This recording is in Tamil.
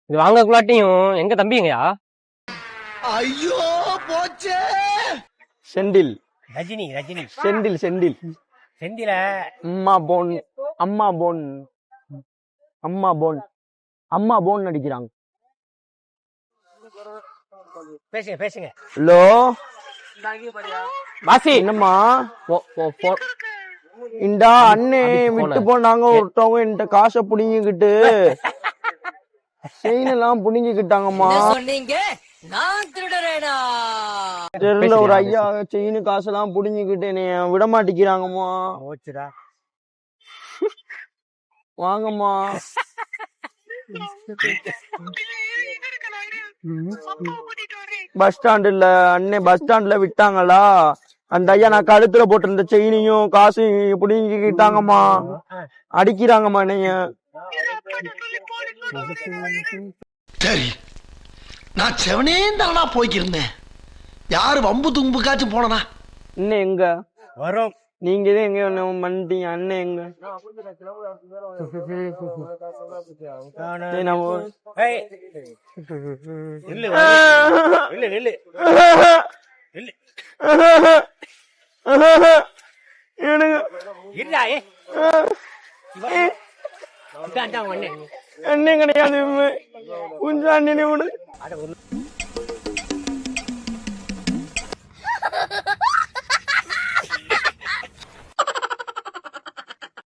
இது வாங்கக்குள்ளாட்டியும் எங்க தம்பிங்கயா? ஐயோ போச்சே. செந்தில் ரஜினி ரஜினி செந்தில் செந்தில் செந்தில அம்மா போன் அம்மா போன் அம்மா போன் அம்மா போன் நடிக்கிறாங்க. பேசுங்க பேசுங்க. ஹலோ வாசி என்னம்மா இந்தா அண்ணே விட்டு போனாங்க ஒருத்தவங்க என்கிட்ட காசை புடிங்கிக்கிட்டு செயின் எல்லாம் புடிங்கிக்கிட்டாங்கம்மா. தெருல ஒரு ஐயா செயின் காசெல்லாம் புடிங்கிக்கிட்டு என்னைய விட மாட்டேங்கிறாங்கம்மா. வாங்கம்மா. பஸ் ஸ்டாண்டுல அண்ணே பஸ் ஸ்டாண்ட்ல விட்டாங்களா அந்த ஐயா நான் கழுத்துல போட்டிருந்த செயினையும் காசையும் புடிங்கிக்கிட்டாங்கம்மா. அடிக்கிறாங்கம்மா என்னைய. சரி நான் செவனே தானா போய்க்கிருந்தேன். யாரு வம்பு தும்புக்காச்சும் போனா இன்னும் எங்க வரும்? நீங்க தான் எங்க மண்டிங்க அண்ணன் எங்க? அண்ணன் கிடையாது கொஞ்சம் அண்ணனே விடு.